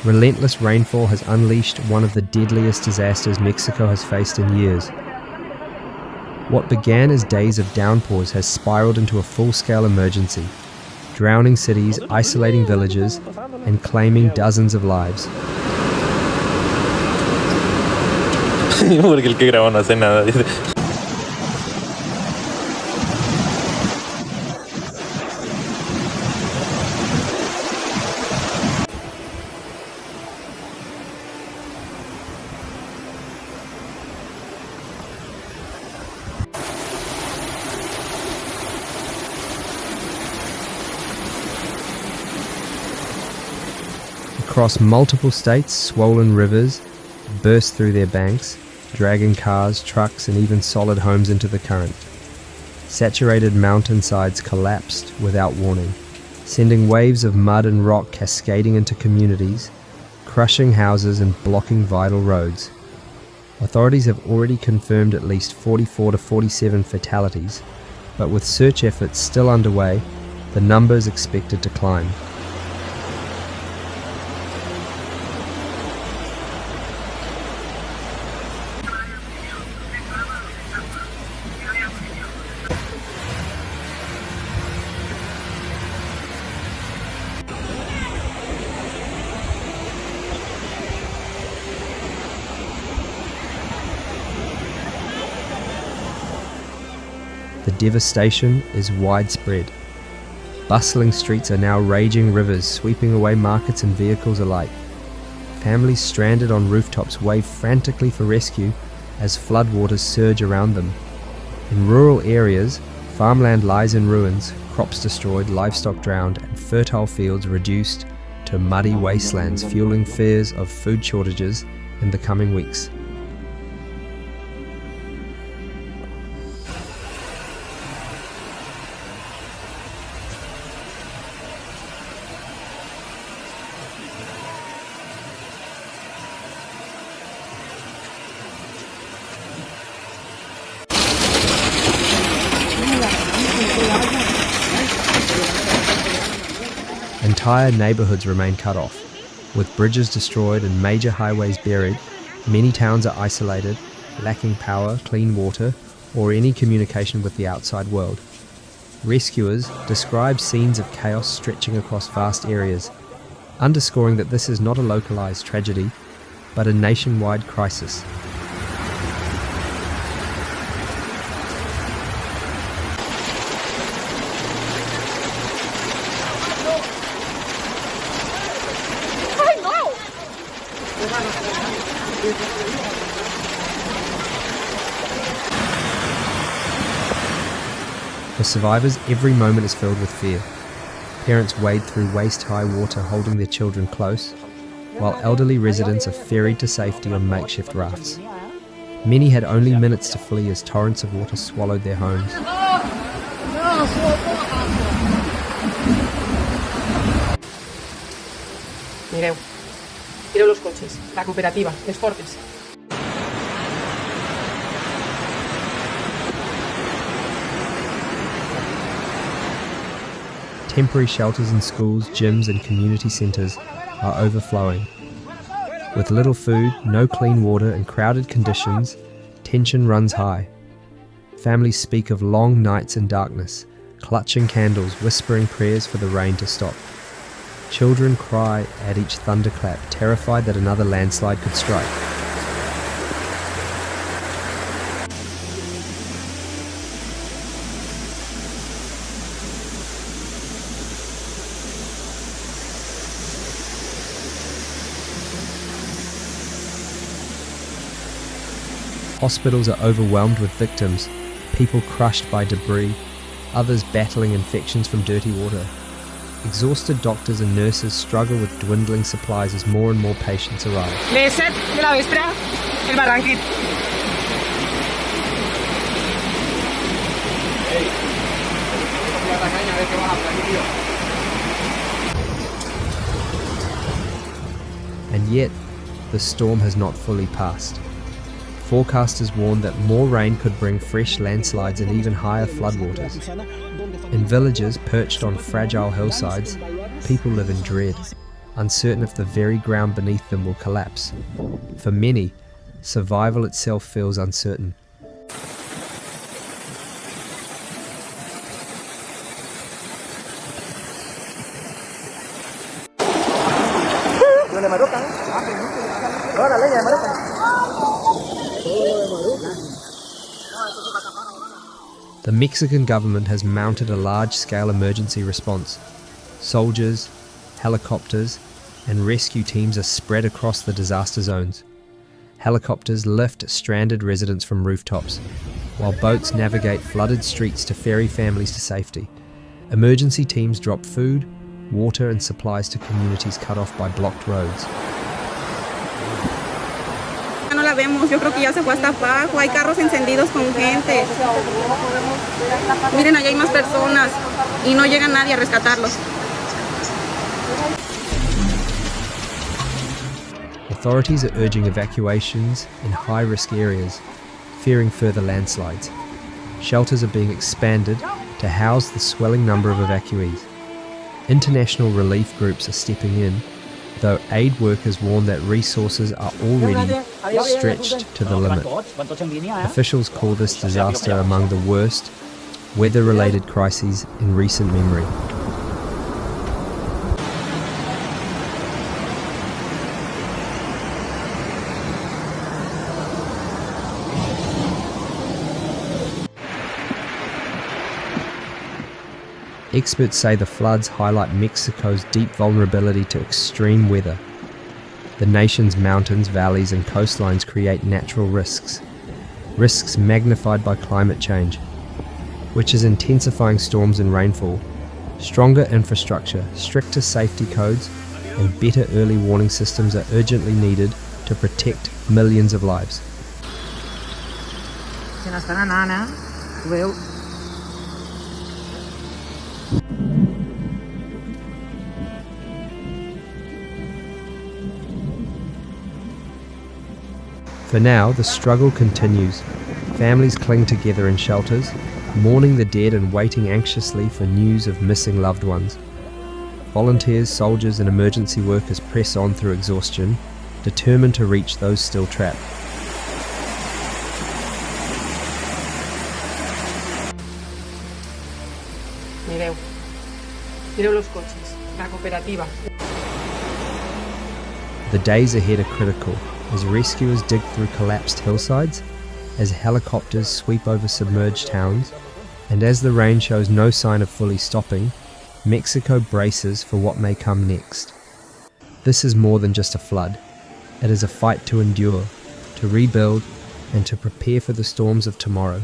Relentless rainfall has unleashed one of the deadliest disasters Mexico has faced in years. What began as days of downpours has spiraled into a full-scale emergency, drowning cities, isolating villages, and claiming dozens of lives. Porque el que grabó no hace nada. Across multiple states, swollen rivers burst through their banks, dragging cars, trucks, and even solid homes into the current. Saturated mountainsides collapsed without warning, sending waves of mud and rock cascading into communities, crushing houses and blocking vital roads. Authorities have already confirmed at least 44 to 47 fatalities, but with search efforts still underway, the number is expected to climb. The devastation is widespread. Bustling streets are now raging rivers, sweeping away markets and vehicles alike. Families stranded on rooftops wave frantically for rescue as floodwaters surge around them. In rural areas, farmland lies in ruins, crops destroyed, livestock drowned, and fertile fields reduced to muddy wastelands, fueling fears of food shortages in the coming weeks. Entire neighborhoods remain cut off. With bridges destroyed and major highways buried, many towns are isolated, lacking power, clean water, or any communication with the outside world. Rescuers describe scenes of chaos stretching across vast areas, underscoring that this is not a localized tragedy, but a nationwide crisis. For survivors, every moment is filled with fear. Parents wade through waist-high water holding their children close, while elderly residents are ferried to safety on makeshift rafts. Many had only minutes to flee as torrents of water swallowed their homes. Mireu los coches, la cooperativa, les Fortes. Temporary shelters in schools, gyms and community centres are overflowing. With little food, no clean water and crowded conditions, tension runs high. Families speak of long nights in darkness, clutching candles, whispering prayers for the rain to stop. Children cry at each thunderclap, terrified that another landslide could strike. Hospitals are overwhelmed with victims, people crushed by debris, others battling infections from dirty water. Exhausted doctors and nurses struggle with dwindling supplies as more and more patients arrive. And yet, the storm has not fully passed. Forecasters warn that more rain could bring fresh landslides and even higher floodwaters. In villages perched on fragile hillsides, people live in dread. uncertain if the very ground beneath them will collapse. For many, survival itself feels uncertain. The Mexican government has mounted a large-scale emergency response. Soldiers, helicopters, and rescue teams are spread across the disaster zones. Helicopters lift stranded residents from rooftops, while boats navigate flooded streets to ferry families to safety. Emergency teams drop food, water, and supplies to communities cut off by blocked roads. No la vemos, yo creo que ya se fue hasta abajo, hay carros encendidos con gente. Miren, allá hay más personas y no llega nadie a rescatarlos. Authorities are urging evacuations in high-risk areas, fearing further landslides. Shelters are being expanded to house the swelling number of evacuees. International relief groups are stepping in, though aid workers warn that resources are already stretched to the limit. Officials call this disaster among the worst weather-related crises in recent memory. Experts say the floods highlight Mexico's deep vulnerability to extreme weather. The nation's mountains, valleys, and coastlines create natural risks magnified by climate change, which is intensifying storms and rainfall. Stronger infrastructure, stricter safety codes, and better early warning systems are urgently needed to protect millions of lives. For now, the struggle continues. Families cling together in shelters, mourning the dead and waiting anxiously for news of missing loved ones. Volunteers, soldiers, and emergency workers press on through exhaustion, determined to reach those still trapped. Mireu los coches, la cooperativa. The days ahead are critical as rescuers dig through collapsed hillsides, as helicopters sweep over submerged towns, and as the rain shows no sign of fully stopping, Mexico braces for what may come next. This is more than just a flood. It is a fight to endure, to rebuild, and to prepare for the storms of tomorrow.